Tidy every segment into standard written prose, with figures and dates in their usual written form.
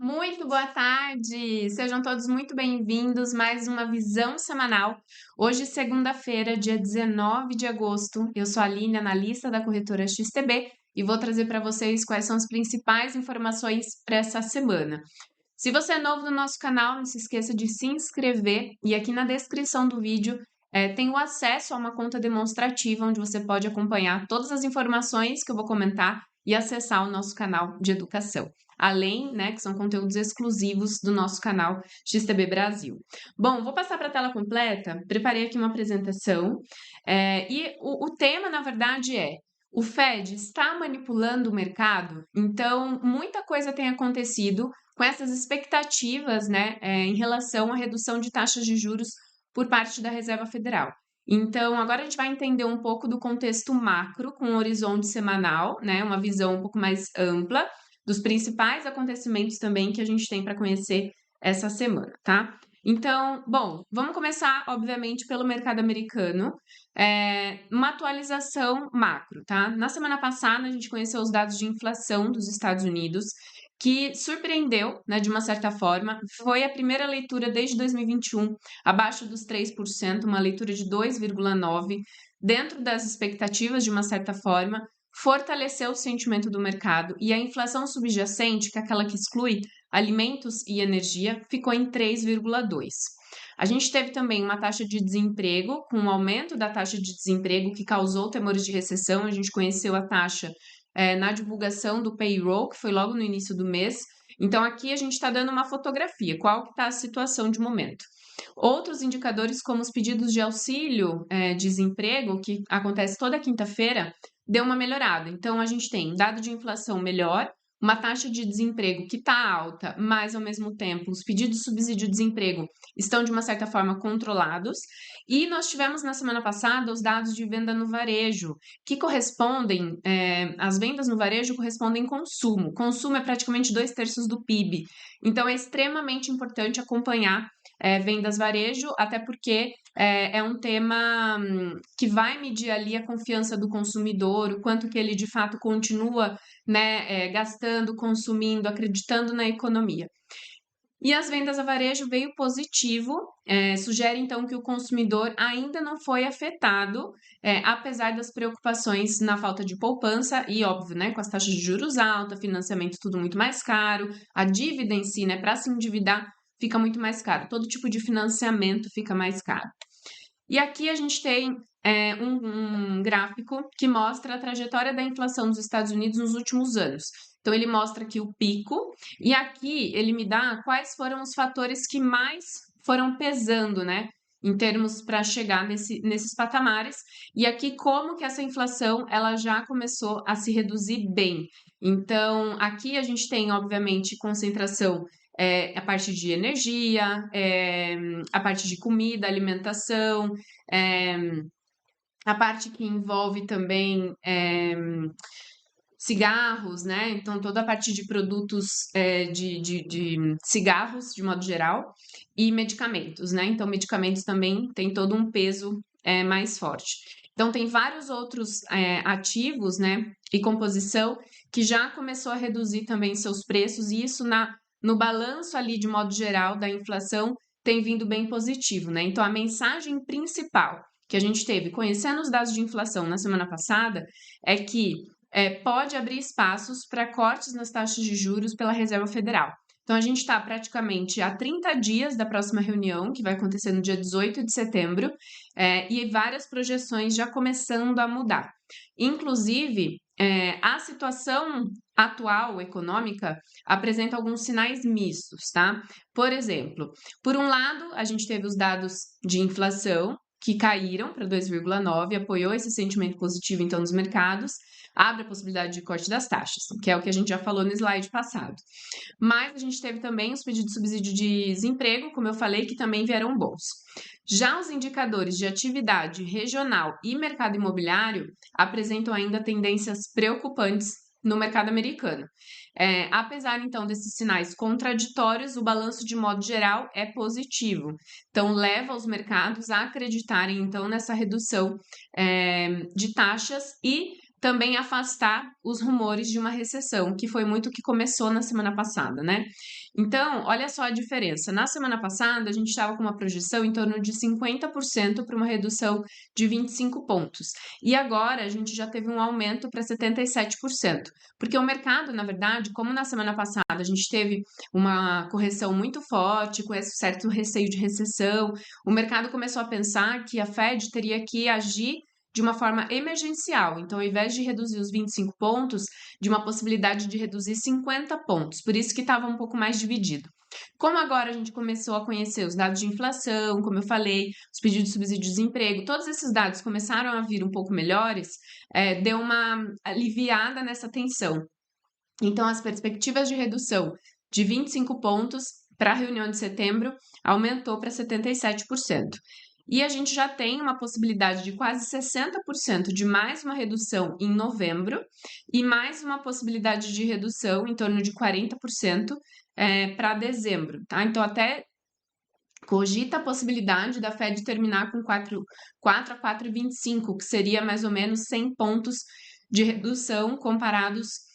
Muito boa tarde! Sejam todos muito bem-vindos. Mais uma visão semanal. Hoje, segunda-feira, dia 19 de agosto. Eu sou a Aline, analista da corretora XTB, e vou trazer para vocês quais são as principais informações para essa semana. Se você é novo no nosso canal, não se esqueça de se inscrever e aqui na descrição do vídeo tem o acesso a uma conta demonstrativa onde você pode acompanhar todas as informações que eu vou comentar e acessar o nosso canal de educação. Além, né, que são conteúdos exclusivos do nosso canal XTB Brasil. Bom, vou passar para a tela completa, preparei aqui uma apresentação e o tema, na verdade, o Fed está manipulando o mercado? Então, muita coisa tem acontecido com essas expectativas, né, em relação à redução de taxas de juros por parte da Reserva Federal. Então, agora a gente vai entender um pouco do contexto macro, com um horizonte semanal, né, uma visão um pouco mais ampla dos principais acontecimentos também que a gente tem para conhecer essa semana, tá? Então, bom, vamos começar, obviamente, pelo mercado americano. Uma atualização macro, tá? Na semana passada, a gente conheceu os dados de inflação dos Estados Unidos, que surpreendeu, né, de uma certa forma. Foi a primeira leitura desde 2021, abaixo dos 3%, uma leitura de 2,9%, dentro das expectativas, de uma certa forma, fortaleceu o sentimento do mercado e a inflação subjacente, que é aquela que exclui alimentos e energia, ficou em 3,2%. A gente teve também uma taxa de desemprego, com um aumento da taxa de desemprego que causou temores de recessão. A gente conheceu a taxa na divulgação do payroll, que foi logo no início do mês. Então, aqui a gente está dando uma fotografia, qual que está a situação de momento. Outros indicadores, como os pedidos de auxílio desemprego, que acontece toda quinta-feira, deu uma melhorada. Então, a gente tem dado de inflação melhor, uma taxa de desemprego que está alta, mas, ao mesmo tempo, os pedidos de subsídio de desemprego estão, de uma certa forma, controlados. E nós tivemos, na semana passada, os dados de venda no varejo, que correspondem, as vendas no varejo correspondem consumo. Consumo é praticamente 2/3 do PIB. Então, é extremamente importante acompanhar vendas varejo, até porque é um tema que vai medir ali a confiança do consumidor, o quanto que ele de fato continua, né, gastando, consumindo, acreditando na economia. E as vendas a varejo veio positivo, sugere então que o consumidor ainda não foi afetado, apesar das preocupações na falta de poupança e, óbvio, né, com as taxas de juros altas, financiamento tudo muito mais caro, a dívida em si, né, para se endividar fica muito mais caro, todo tipo de financiamento fica mais caro. E aqui a gente tem um gráfico que mostra a trajetória da inflação dos Estados Unidos nos últimos anos. Então, ele mostra aqui o pico, e aqui ele me dá quais foram os fatores que mais foram pesando, né, em termos para chegar nesses patamares, e aqui como que essa inflação ela já começou a se reduzir bem. Então, aqui a gente tem, obviamente, concentração a parte de energia, a parte de comida, alimentação, a parte que envolve também cigarros, né? Então, toda a parte de produtos de cigarros, de modo geral, e medicamentos, né? Então, medicamentos também tem todo um peso mais forte. Então, tem vários outros ativos, né? E composição que já começou a reduzir também seus preços, e isso no balanço ali, de modo geral, da inflação, tem vindo bem positivo, né? Então, a mensagem principal que a gente teve, conhecendo os dados de inflação na semana passada, é que pode abrir espaços para cortes nas taxas de juros pela Reserva Federal. Então, a gente está praticamente a 30 dias da próxima reunião, que vai acontecer no dia 18 de setembro, e várias projeções já começando a mudar. Inclusive, a situação atual econômica apresenta alguns sinais mistos, tá? Por exemplo, por um lado, a gente teve os dados de inflação, que caíram para 2,9, apoiou esse sentimento positivo, então, nos mercados, abre a possibilidade de corte das taxas, que é o que a gente já falou no slide passado. Mas a gente teve também os pedidos de subsídio de desemprego, como eu falei, que também vieram bons. Já os indicadores de atividade regional e mercado imobiliário apresentam ainda tendências preocupantes no mercado americano. Apesar, então, desses sinais contraditórios, o balanço, de modo geral, é positivo. Então, leva os mercados a acreditarem, então, nessa redução de taxas e também afastar os rumores de uma recessão, que foi muito o que começou na semana passada, né? Então, olha só a diferença. Na semana passada, a gente estava com uma projeção em torno de 50% para uma redução de 25 pontos. E agora a gente já teve um aumento para 77%. Porque o mercado, na verdade, como na semana passada a gente teve uma correção muito forte, com esse certo receio de recessão, o mercado começou a pensar que a Fed teria que agir de uma forma emergencial. Então, ao invés de reduzir os 25 pontos, de uma possibilidade de reduzir 50 pontos. Por isso que estava um pouco mais dividido. Como agora a gente começou a conhecer os dados de inflação, como eu falei, os pedidos de subsídio de desemprego, todos esses dados começaram a vir um pouco melhores, deu uma aliviada nessa tensão. Então, as perspectivas de redução de 25 pontos para a reunião de setembro aumentou para 77%. E a gente já tem uma possibilidade de quase 60% de mais uma redução em novembro e mais uma possibilidade de redução em torno de 40% para dezembro, tá? Então, até cogita a possibilidade da Fed terminar com 4 a 4,25, que seria mais ou menos 100 pontos de redução comparados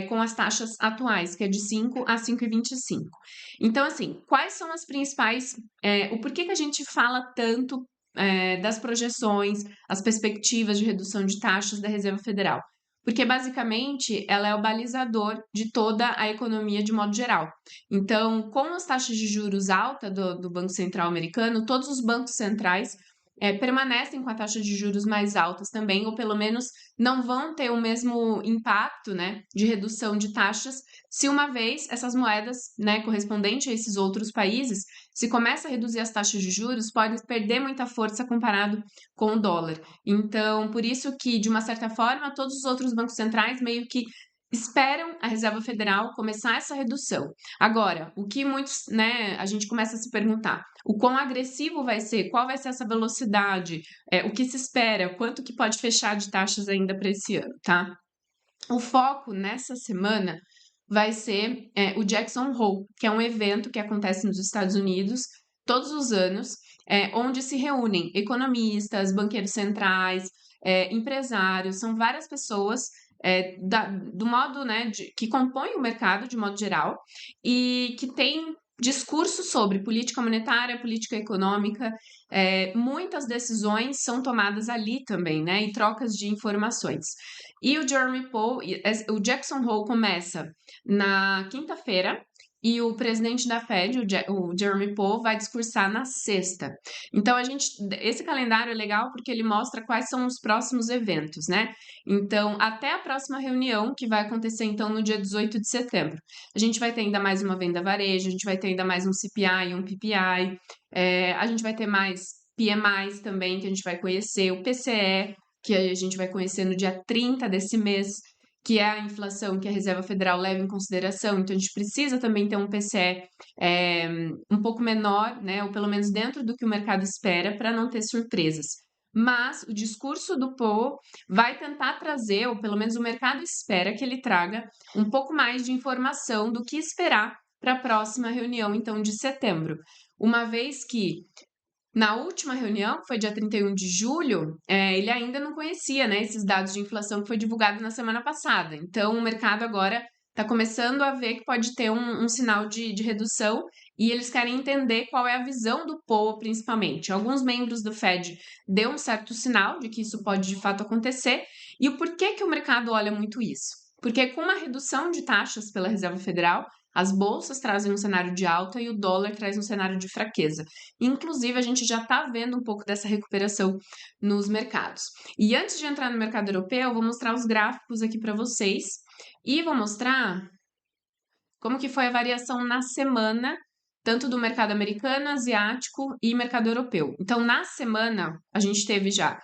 com as taxas atuais, que é de 5 a 5,25. Então, assim, quais são as principais... o porquê que a gente fala tanto das projeções, as perspectivas de redução de taxas da Reserva Federal? Porque, basicamente, ela é o balizador de toda a economia de modo geral. Então, com as taxas de juros altas do Banco Central americano, todos os bancos centrais permanecem com a taxa de juros mais altas também, ou pelo menos não vão ter o mesmo impacto, né, de redução de taxas, se uma vez essas moedas, né, correspondentes a esses outros países, se começa a reduzir as taxas de juros, pode perder muita força comparado com o dólar. Então, por isso que, de uma certa forma, todos os outros bancos centrais meio que esperam a Reserva Federal começar essa redução. Agora, o que muitos, né, a gente começa a se perguntar, o quão agressivo vai ser, qual vai ser essa velocidade, o que se espera, quanto que pode fechar de taxas ainda para esse ano, tá? O foco nessa semana vai ser o Jackson Hole, que é um evento que acontece nos Estados Unidos todos os anos, onde se reúnem economistas, banqueiros centrais, empresários, são várias pessoas do modo, né, que compõem o mercado de modo geral e que tem discursos sobre política monetária, política econômica, muitas decisões são tomadas ali também, né, e trocas de informações. E o Jeremy Powell, o Jackson Hole começa na quinta-feira e o presidente da Fed, o Jeremy Powell, vai discursar na sexta. Então, esse calendário é legal porque ele mostra quais são os próximos eventos, né? Então, até a próxima reunião, que vai acontecer, então, no dia 18 de setembro. A gente vai ter ainda mais uma venda varejo, a gente vai ter ainda mais um CPI e um PPI, a gente vai ter mais PMIs também, que a gente vai conhecer, o PCE, que a gente vai conhecer no dia 30 desse mês, que é a inflação que a Reserva Federal leva em consideração. Então, a gente precisa também ter um PCE um pouco menor, né, ou pelo menos dentro do que o mercado espera, para não ter surpresas. Mas o discurso do Powell vai tentar trazer, ou pelo menos o mercado espera que ele traga, um pouco mais de informação do que esperar para a próxima reunião, então, de setembro. Uma vez que na última reunião, que foi dia 31 de julho, ele ainda não conhecia, né, esses dados de inflação que foi divulgado na semana passada. Então, o mercado agora está começando a ver que pode ter um sinal de redução e eles querem entender qual é a visão do Powell, principalmente. Alguns membros do Fed deu um certo sinal de que isso pode de fato acontecer. E o porquê que o mercado olha muito isso? Porque com uma redução de taxas pela Reserva Federal, as bolsas trazem um cenário de alta e o dólar traz um cenário de fraqueza. Inclusive, a gente já está vendo um pouco dessa recuperação nos mercados. E antes de entrar no mercado europeu, eu vou mostrar os gráficos aqui para vocês e vou mostrar como que foi a variação na semana, tanto do mercado americano, asiático e mercado europeu. Então, na semana, a gente teve já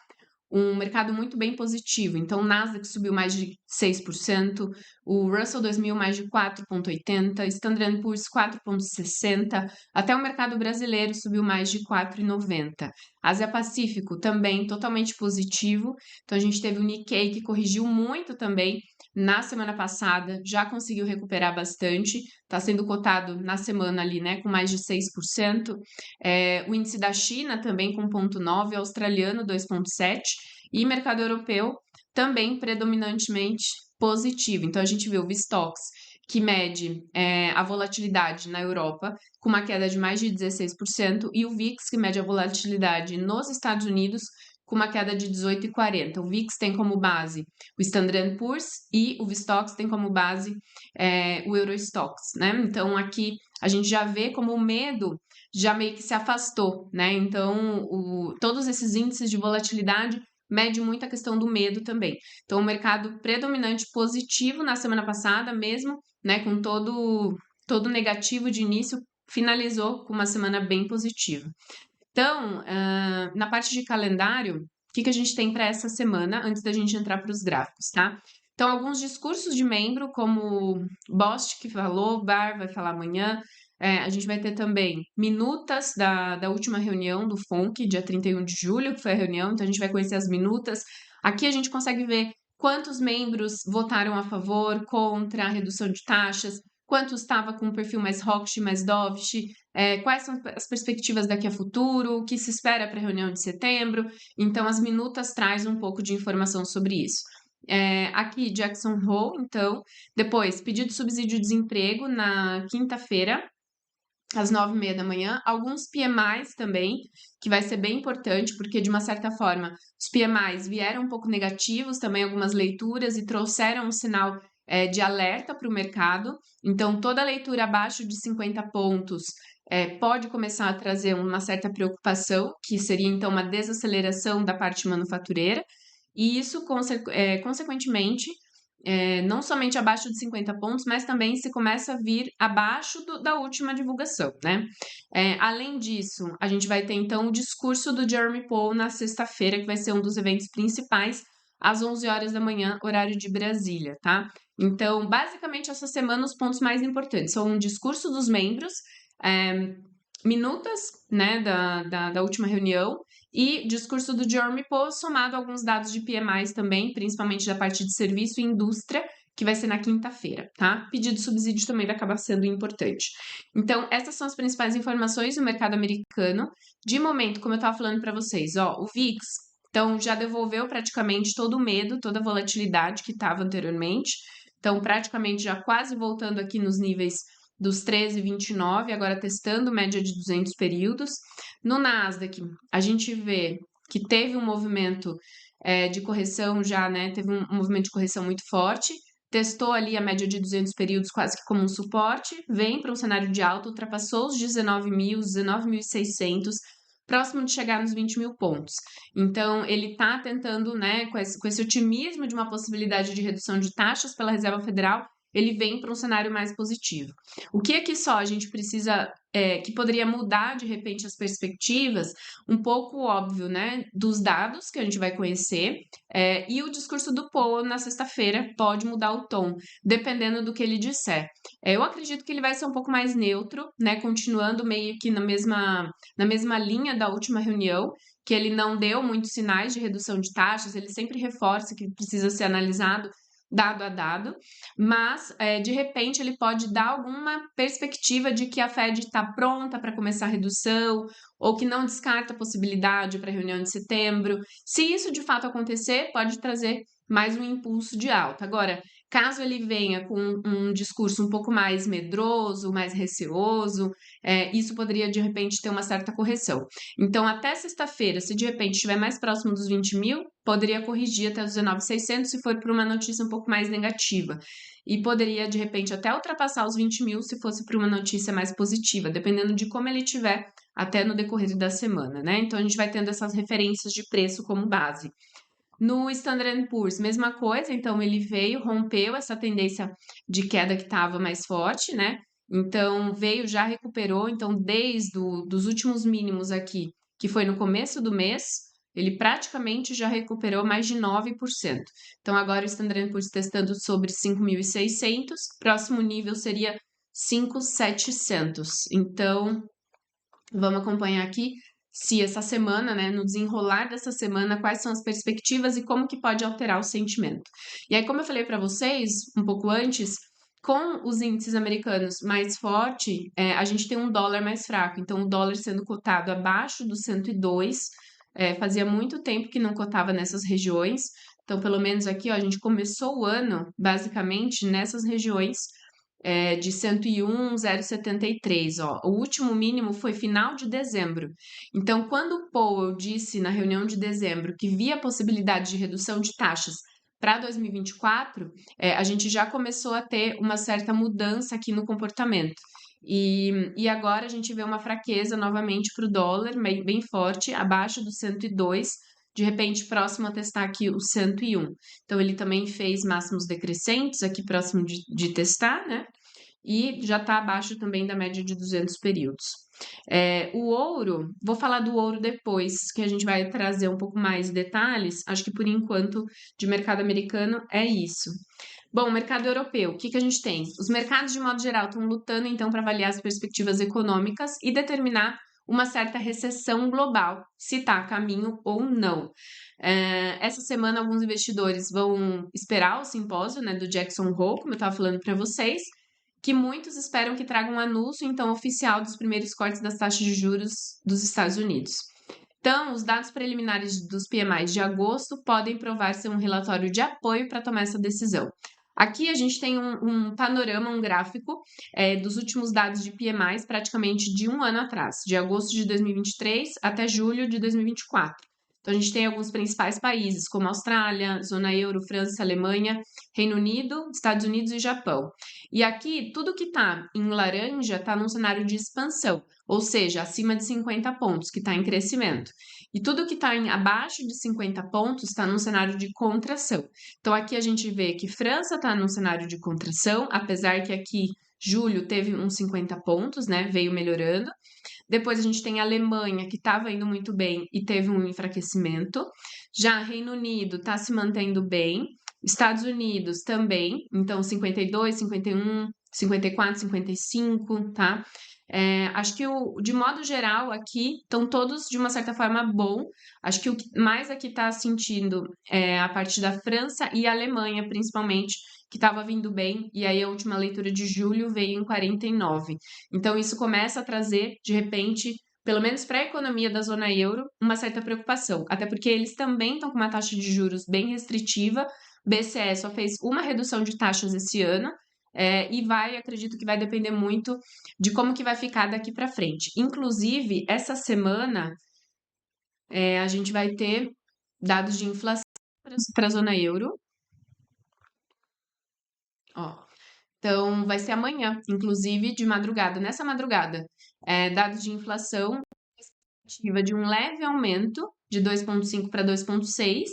um mercado muito bem positivo. Então, o Nasdaq subiu mais de 6%, o Russell 2000 mais de 4,80%, Standard Poor's 4,60%, até o mercado brasileiro subiu mais de 4,90%. Ásia Pacífico também totalmente positivo. Então, a gente teve o Nikkei que corrigiu muito também na semana passada, já conseguiu recuperar bastante, está sendo cotado na semana ali, né, com mais de 6%. O índice da China também com 0,9%, australiano 2,7%, E mercado europeu também predominantemente positivo. Então, a gente vê o VSTOXX, que mede a volatilidade na Europa, com uma queda de mais de 16%, e o VIX, que mede a volatilidade nos Estados Unidos, com uma queda de 18,40%. O VIX tem como base o Standard & Poor's e o VSTOXX tem como base o Eurostoxx, né? Então, aqui a gente já vê como o medo já meio que se afastou, né? Então, todos esses índices de volatilidade mede muito a questão do medo também. Então, o mercado predominante positivo na semana passada, mesmo, né, com todo negativo de início, finalizou com uma semana bem positiva. Então, na parte de calendário, o que a gente tem para essa semana, antes da gente entrar para os gráficos, tá? Então, alguns discursos de membro, como Bostic que falou, Barr vai falar amanhã, a gente vai ter também minutas da última reunião do FONC, dia 31 de julho, que foi a reunião, então a gente vai conhecer as minutas. Aqui a gente consegue ver quantos membros votaram a favor, contra a redução de taxas, quantos estava com um perfil mais hawkish, mais dovish, quais são as perspectivas daqui a futuro, o que se espera para a reunião de setembro. Então, as minutas traz um pouco de informação sobre isso. Aqui, Jackson Hole, então, depois, pedido de subsídio de desemprego na quinta-feira, às 9h30 da manhã, alguns PMIs também, que vai ser bem importante, porque de uma certa forma os PMIs vieram um pouco negativos, também algumas leituras, e trouxeram um sinal de alerta para o mercado. Então, toda leitura abaixo de 50 pontos pode começar a trazer uma certa preocupação, que seria então uma desaceleração da parte manufatureira, e isso, consequentemente, não somente abaixo de 50 pontos, mas também se começa a vir abaixo da última divulgação, né? Além disso, a gente vai ter então o discurso do Jeremy Powell na sexta-feira, que vai ser um dos eventos principais, às 11 horas da manhã, horário de Brasília, tá? Então, basicamente, essa semana os pontos mais importantes são o discurso dos membros, minutas, né, da última reunião, e discurso do Jeremy Powell, somado a alguns dados de PMIs também, principalmente da parte de serviço e indústria, que vai ser na quinta-feira, tá? Pedido de subsídio também vai acabar sendo importante. Então, essas são as principais informações do mercado americano. De momento, como eu estava falando para vocês, ó, o VIX, então, já devolveu praticamente todo o medo, toda a volatilidade que estava anteriormente. Então, praticamente já quase voltando aqui nos níveis dos 13,29, agora testando média de 200 períodos. No Nasdaq, a gente vê que teve um movimento de correção já, né? Teve um movimento de correção muito forte, testou ali a média de 200 períodos quase que como um suporte, vem para um cenário de alta, ultrapassou os 19.000, 19.600, próximo de chegar nos 20 mil pontos. Então, ele está tentando, né, com esse otimismo de uma possibilidade de redução de taxas pela Reserva Federal, ele vem para um cenário mais positivo. O que aqui só a gente precisa, que poderia mudar de repente as perspectivas, um pouco óbvio, né, dos dados que a gente vai conhecer, e o discurso do Powell na sexta-feira pode mudar o tom, dependendo do que ele disser. Eu acredito que ele vai ser um pouco mais neutro, né, continuando meio que na mesma linha da última reunião, que ele não deu muitos sinais de redução de taxas, ele sempre reforça que precisa ser analisado dado a dado, mas de repente ele pode dar alguma perspectiva de que a Fed está pronta para começar a redução, ou que não descarta a possibilidade para a reunião de setembro. Se isso de fato acontecer, pode trazer mais um impulso de alta. Agora, caso ele venha com um discurso um pouco mais medroso, mais receoso, isso poderia de repente ter uma certa correção. Então, até sexta-feira, se de repente estiver mais próximo dos 20 mil, poderia corrigir até os 19.600 se for por uma notícia um pouco mais negativa. E poderia, de repente, até ultrapassar os 20 mil se fosse por uma notícia mais positiva, dependendo de como ele estiver até no decorrer da semana, né? Então, a gente vai tendo essas referências de preço como base. No Standard & Poor's, mesma coisa, então ele veio, rompeu essa tendência de queda que estava mais forte, né? Então, veio, já recuperou, então desde dos últimos mínimos aqui, que foi no começo do mês, ele praticamente já recuperou mais de 9%. Então, agora o Standard & Poor's testando sobre 5.600, próximo nível seria 5.700. Então, vamos acompanhar aqui se essa semana, né, no desenrolar dessa semana, quais são as perspectivas e como que pode alterar o sentimento. E aí, como eu falei para vocês um pouco antes, com os índices americanos mais forte, a gente tem um dólar mais fraco. Então, o dólar sendo cotado abaixo do 102, fazia muito tempo que não cotava nessas regiões. Então, pelo menos aqui, ó, a gente começou o ano basicamente nessas regiões de 101,073, ó. O último mínimo foi final de dezembro. Então, quando o Powell disse na reunião de dezembro que via a possibilidade de redução de taxas para 2024, a gente já começou a ter uma certa mudança aqui no comportamento. E agora a gente vê uma fraqueza novamente para o dólar, bem forte, abaixo do 102, de repente próximo a testar aqui o 101. Então ele também fez máximos decrescentes aqui próximo de testar, né? E já está abaixo também da média de 200 períodos. O ouro, vou falar do ouro depois, que a gente vai trazer um pouco mais detalhes. Acho que por enquanto de mercado americano é isso. Bom, mercado europeu, o que a gente tem? Os mercados, de modo geral, estão lutando então para avaliar as perspectivas econômicas e determinar uma certa recessão global, se está a caminho ou não. Essa semana, alguns investidores vão esperar o simpósio, né, do Jackson Hole, como eu estava falando para vocês, que muitos esperam que traga um anúncio, então, oficial dos primeiros cortes das taxas de juros dos Estados Unidos. Então, os dados preliminares dos PMIs de agosto podem provar ser um relatório de apoio para tomar essa decisão. Aqui a gente tem um panorama, um gráfico dos últimos dados de PMIs praticamente de um ano atrás, de agosto de 2023 até julho de 2024. Então, a gente tem alguns principais países, como Austrália, Zona Euro, França, Alemanha, Reino Unido, Estados Unidos e Japão. E aqui, tudo que está em laranja está num cenário de expansão, ou seja, acima de 50 pontos, que está em crescimento. E tudo que está abaixo de 50 pontos está num cenário de contração. Então, aqui a gente vê que França está num cenário de contração, apesar que aqui julho teve uns 50 pontos, né? Veio melhorando. Depois a gente tem a Alemanha, que estava indo muito bem e teve um enfraquecimento. Já Reino Unido está se mantendo bem. Estados Unidos também. Então, 52, 51, 54, 55, tá? Acho que, de modo geral, aqui estão todos, de uma certa forma, bom. Acho que o que mais aqui está sentindo é a parte da França e a Alemanha, principalmente, que estava vindo bem, e aí a última leitura de julho veio em 49. Então, isso começa a trazer, de repente, pelo menos para a economia da zona euro, uma certa preocupação. Até porque eles também estão com uma taxa de juros bem restritiva. BCE só fez uma redução de taxas esse ano, e acredito que vai depender muito de como que vai ficar daqui para frente. Inclusive, essa semana, a gente vai ter dados de inflação para a zona euro. Ó, então, vai ser amanhã, inclusive de madrugada. Nessa madrugada, dados de inflação, expectativa de um leve aumento de 2,5 para 2,6,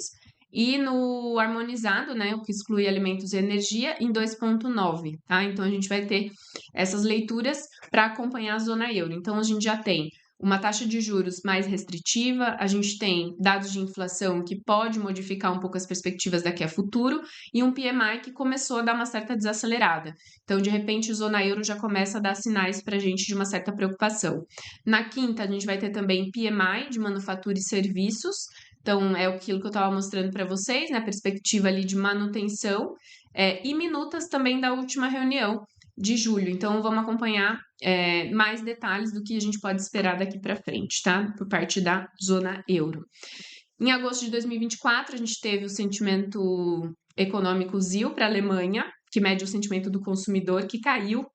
e no harmonizado, né, o que exclui alimentos e energia, em 2,9, tá? Então, a gente vai ter essas leituras para acompanhar a zona euro. Então, a gente já tem uma taxa de juros mais restritiva, a gente tem dados de inflação que pode modificar um pouco as perspectivas daqui a futuro, e um PMI que começou a dar uma certa desacelerada. Então, de repente, a zona euro já começa a dar sinais para a gente de uma certa preocupação. Na quinta, a gente vai ter também PMI de manufatura e serviços. Então, é aquilo que eu estava mostrando para vocês, né? A perspectiva ali de manutenção, e minutas também da última reunião de julho. Então, vamos acompanhar mais detalhes do que a gente pode esperar daqui para frente, tá? Por parte da zona euro. Em agosto de 2024, a gente teve o sentimento econômico ZIL para a Alemanha, que mede o sentimento do consumidor, que caiu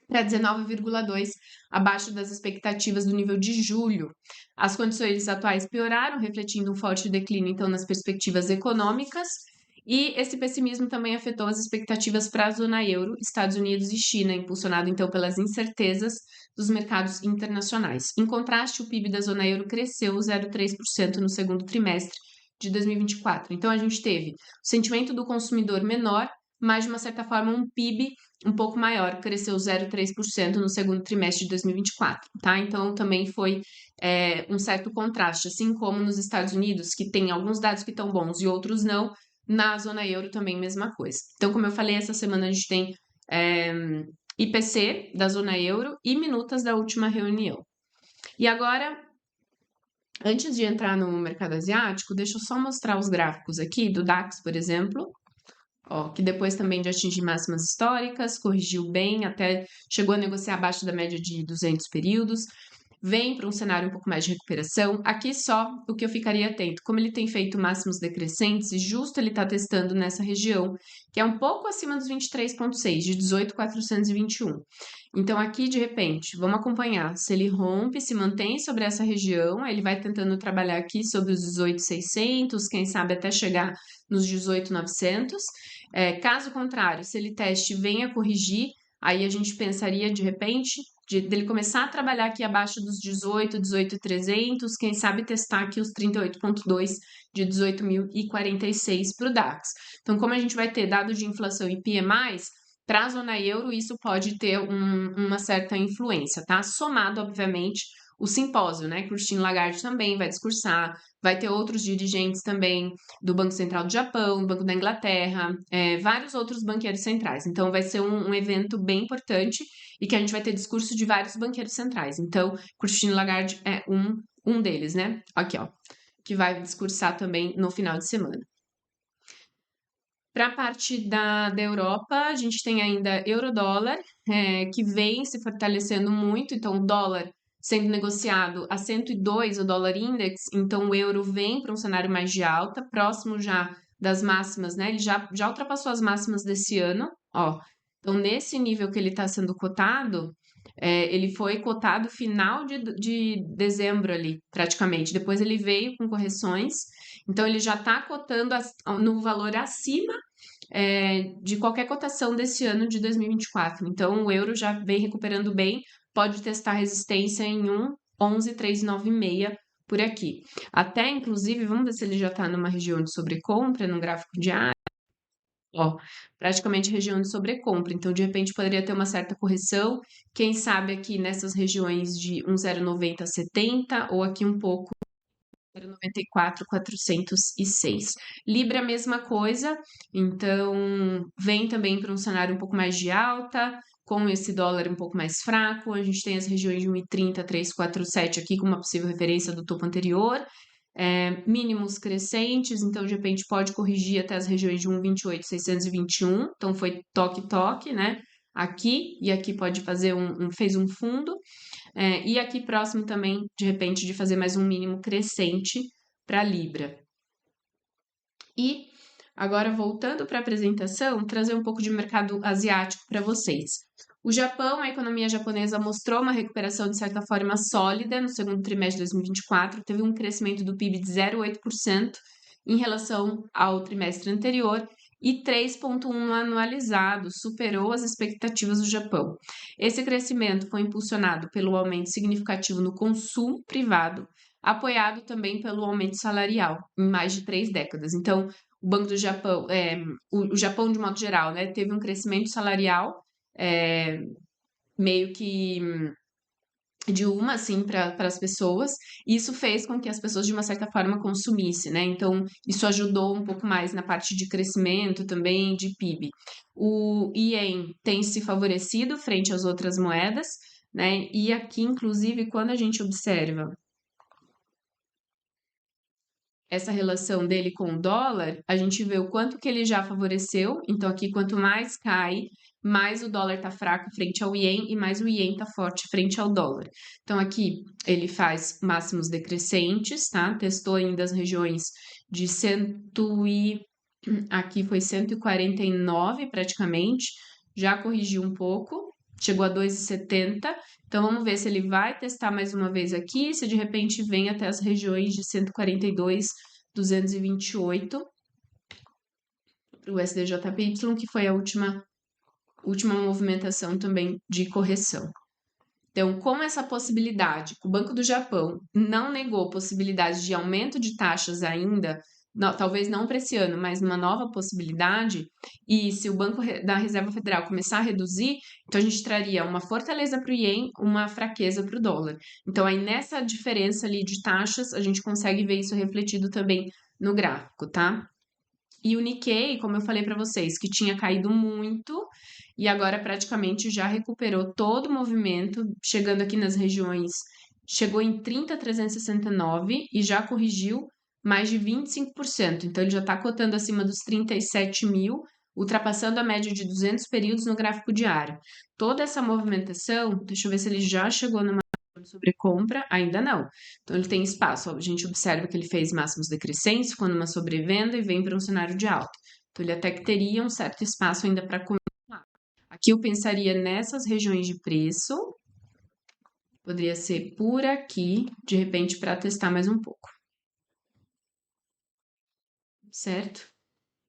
para 19,2, abaixo das expectativas do nível de julho. As condições atuais pioraram, refletindo um forte declínio, então, nas perspectivas econômicas, e esse pessimismo também afetou as expectativas para a zona euro, Estados Unidos e China, impulsionado, então, pelas incertezas dos mercados internacionais. Em contraste, o PIB da zona euro cresceu 0,3% no segundo trimestre de 2024. Então, a gente teve o sentimento do consumidor menor, mas, de uma certa forma, um PIB um pouco maior, cresceu 0,3% no segundo trimestre de 2024, tá? Então, também foi um certo contraste, assim como nos Estados Unidos, que tem alguns dados que estão bons e outros não, na zona euro também mesma coisa. Então, como eu falei, essa semana a gente tem IPC da zona euro e minutas da última reunião. E agora, antes de entrar no mercado asiático, deixa eu só mostrar os gráficos aqui do DAX, por exemplo. Ó, que depois também de atingir máximas históricas, corrigiu bem, até chegou a negociar abaixo da média de 200 períodos. vem para um cenário um pouco mais de recuperação. Aqui só o que eu ficaria atento, como ele tem feito máximos decrescentes, e justo ele está testando nessa região, que é um pouco acima dos 23,6, de 18.421. Então, aqui, de repente, vamos acompanhar. Se ele rompe, se mantém sobre essa região, ele vai tentando trabalhar aqui sobre os 18.600, quem sabe até chegar nos 18.900. Caso contrário, se ele teste venha corrigir, aí a gente pensaria, de repente, dele começar a trabalhar aqui abaixo dos 18.300, quem sabe testar aqui os 38,2 de 18.046 para o DAX. Então, como a gente vai ter dado de inflação e PMI, para a zona euro, isso pode ter uma certa influência, tá? Somado, obviamente, o simpósio, né? Christine Lagarde também vai discursar, vai ter outros dirigentes também do Banco Central do Japão, Banco da Inglaterra, vários outros banqueiros centrais. Então, vai ser um evento bem importante e que a gente vai ter discurso de vários banqueiros centrais. Então, Christine Lagarde é um deles, né? Aqui, ó, que vai discursar também no final de semana. Para a parte da Europa, a gente tem ainda euro-dólar, que vem se fortalecendo muito, então o dólar sendo negociado a 102, o dólar index, então o euro vem para um cenário mais de alta, próximo já das máximas, né? Ele já ultrapassou as máximas desse ano, ó. Então, nesse nível que ele está sendo cotado, ele foi cotado final de dezembro ali, praticamente. Depois ele veio com correções, então ele já está cotando no valor acima de qualquer cotação desse ano de 2024. Então, o euro já vem recuperando bem, pode testar resistência em 1,11,396 por aqui. Até, inclusive, vamos ver se ele já está numa região de sobrecompra, no gráfico diário. Ó, praticamente região de sobrecompra. Então, de repente, poderia ter uma certa correção. Quem sabe aqui nessas regiões de 1,090,70 ou aqui um pouco 0,94,406. Libra, mesma coisa, então vem também para um cenário um pouco mais de alta, com esse dólar um pouco mais fraco. A gente tem as regiões de 1,30, 347 aqui, com uma possível referência do topo anterior. Mínimos crescentes, então de repente pode corrigir até as regiões de 1,28,621. Então foi toque, né? Aqui, e aqui pode fazer fez um fundo. E aqui próximo também, de repente, de fazer mais um mínimo crescente para a Libra. E agora, voltando para a apresentação, trazer um pouco de mercado asiático para vocês. O Japão, a economia japonesa mostrou uma recuperação de certa forma sólida no segundo trimestre de 2024, teve um crescimento do PIB de 0,8% em relação ao trimestre anterior e 3,1% anualizado, superou as expectativas do Japão. Esse crescimento foi impulsionado pelo aumento significativo no consumo privado, apoiado também pelo aumento salarial em mais de 3 décadas. Então, o Banco do Japão, o Japão de modo geral, né, teve um crescimento salarial meio que de assim, para as pessoas, e isso fez com que as pessoas, de uma certa forma, consumissem, né? Então, isso ajudou um pouco mais na parte de crescimento também, de PIB. O Ien tem se favorecido frente às outras moedas, né? E aqui, inclusive, quando a gente observa essa relação dele com o dólar, a gente vê o quanto que ele já favoreceu. Então, aqui, quanto mais cai, mais o dólar está fraco frente ao ien e mais o ien está forte frente ao dólar. Então, aqui ele faz máximos decrescentes, tá? Testou ainda as regiões de aqui foi 149 praticamente, já corrigiu um pouco, chegou a 2,70. Então, vamos ver se ele vai testar mais uma vez aqui, se de repente vem até as regiões de 142,228 para o SDJPY, que foi a última movimentação também de correção. Então, como essa possibilidade, o Banco do Japão não negou possibilidade de aumento de taxas ainda, talvez não para esse ano, mas numa nova possibilidade, e se o Banco da Reserva Federal começar a reduzir, então a gente traria uma fortaleza para o ien, uma fraqueza para o dólar. Então, aí nessa diferença ali de taxas, a gente consegue ver isso refletido também no gráfico, tá? E o Nikkei, como eu falei para vocês, que tinha caído muito e agora praticamente já recuperou todo o movimento, chegando aqui nas regiões, chegou em 30.369 e já corrigiu mais de 25%. Então, ele já está cotando acima dos 37 mil, ultrapassando a média de 200 períodos no gráfico diário. Toda essa movimentação, deixa eu ver se ele já chegou numa sobre compra, ainda não. Então, ele tem espaço. A gente observa que ele fez máximos decrescentes, ficou numa sobrevenda e vem para um cenário de alta. Então, ele até que teria um certo espaço ainda para continuar. Aqui eu pensaria nessas regiões de preço. Poderia ser por aqui, de repente, para testar mais um pouco. Certo?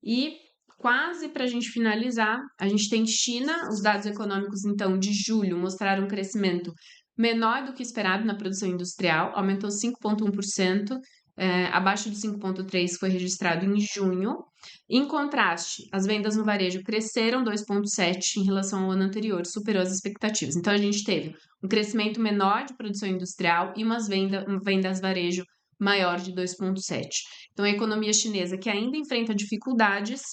E quase para a gente finalizar, a gente tem China, os dados econômicos, então, de julho mostraram um crescimento menor do que esperado na produção industrial, aumentou 5,1%, abaixo de 5,3% que foi registrado em junho. Em contraste, as vendas no varejo cresceram 2,7% em relação ao ano anterior, superou as expectativas. Então, a gente teve um crescimento menor de produção industrial e vendas varejo maior de 2,7%. Então, a economia chinesa, que ainda enfrenta dificuldades,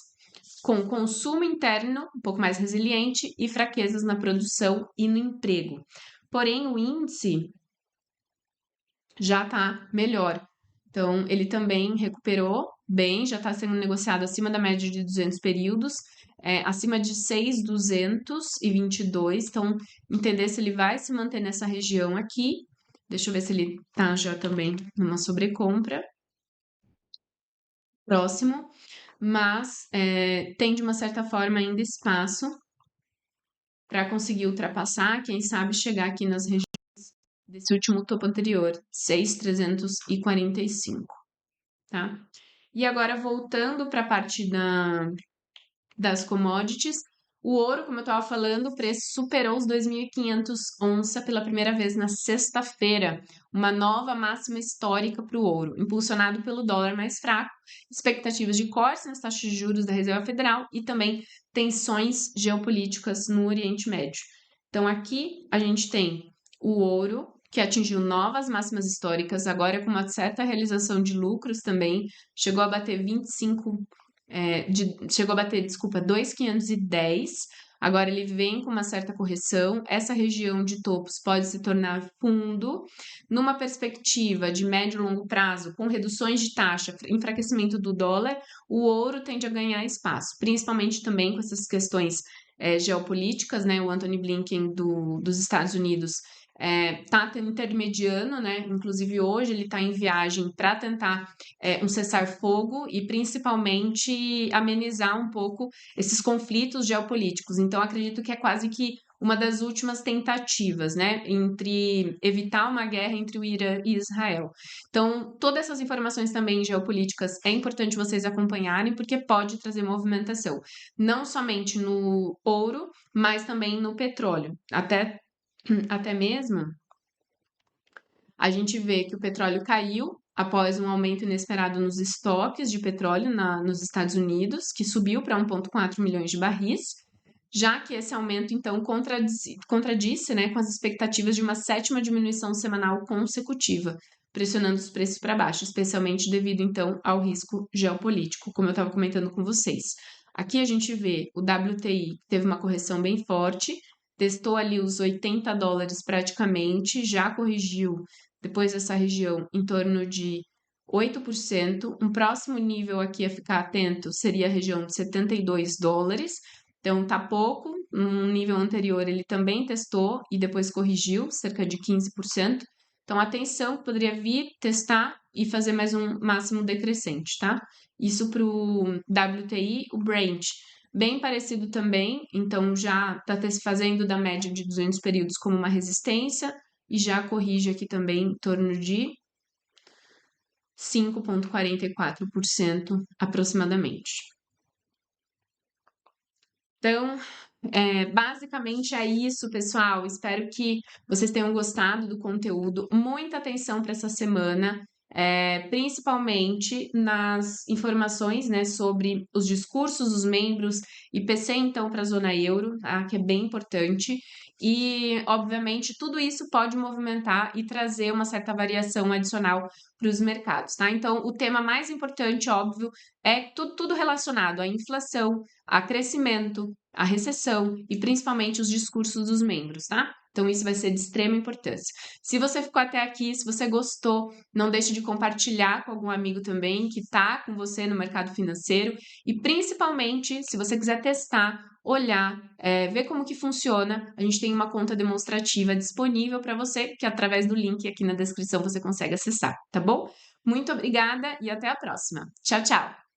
com consumo interno um pouco mais resiliente e fraquezas na produção e no emprego. Porém, o índice já está melhor. Então, ele também recuperou bem, já está sendo negociado acima da média de 200 períodos, acima de 6,222. Então, entender se ele vai se manter nessa região aqui. Deixa eu ver se ele está já também numa sobrecompra. Próximo. Mas tem, de uma certa forma, ainda espaço para conseguir ultrapassar, quem sabe chegar aqui nas regiões desse último topo anterior, 6,345, tá? E agora, voltando para a parte das commodities, o ouro, como eu estava falando, o preço superou os 2.500 onça pela primeira vez na sexta-feira, uma nova máxima histórica para o ouro, impulsionado pelo dólar mais fraco, expectativas de corte nas taxas de juros da Reserva Federal e também tensões geopolíticas no Oriente Médio. Então, aqui a gente tem o ouro, que atingiu novas máximas históricas, agora com uma certa realização de lucros também, chegou a bater 2.510, agora ele vem com uma certa correção, essa região de topos pode se tornar fundo, numa perspectiva de médio e longo prazo, com reduções de taxa, enfraquecimento do dólar, o ouro tende a ganhar espaço, principalmente também com essas questões geopolíticas, né? O Antony Blinken dos Estados Unidos está intermediando, né? Inclusive hoje ele está em viagem para tentar um cessar-fogo e principalmente amenizar um pouco esses conflitos geopolíticos. Então, acredito que é quase que uma das últimas tentativas, né, entre evitar uma guerra entre o Irã e Israel. Então, todas essas informações também geopolíticas é importante vocês acompanharem, porque pode trazer movimentação, não somente no ouro, mas também no petróleo. Até mesmo a gente vê que o petróleo caiu após um aumento inesperado nos estoques de petróleo nos Estados Unidos, que subiu para 1,4 milhões de barris, já que esse aumento, então, contradisse, né, com as expectativas de uma sétima diminuição semanal consecutiva, pressionando os preços para baixo, especialmente devido, então, ao risco geopolítico, como eu estava comentando com vocês. Aqui a gente vê o WTI teve uma correção bem forte, testou ali os $80 praticamente, já corrigiu depois dessa região em torno de 8%. Um próximo nível aqui a ficar atento seria a região de $72. Então tá pouco. No nível anterior ele também testou e depois corrigiu cerca de 15%. Então atenção, poderia vir testar e fazer mais um máximo decrescente, tá? Isso para o WTI, o Brent bem parecido também, então já está fazendo da média de 200 períodos como uma resistência e já corrige aqui também em torno de 5,44% aproximadamente. Então, basicamente é isso, pessoal. Espero que vocês tenham gostado do conteúdo. Muita atenção para essa semana. Principalmente nas informações, né, sobre os discursos dos membros, IPC, então, para a zona euro, tá, que é bem importante, e, obviamente, tudo isso pode movimentar e trazer uma certa variação adicional para os mercados, tá? Então, o tema mais importante, óbvio, é tudo relacionado à inflação, a crescimento, a recessão e, principalmente, os discursos dos membros, tá? Então, Então, isso vai ser de extrema importância. Se você ficou até aqui, se você gostou, não deixe de compartilhar com algum amigo também que está com você no mercado financeiro e, principalmente, se você quiser testar, olhar, ver como que funciona, a gente tem uma conta demonstrativa disponível para você, que através do link aqui na descrição você consegue acessar, tá bom? Muito obrigada e até a próxima. Tchau, tchau!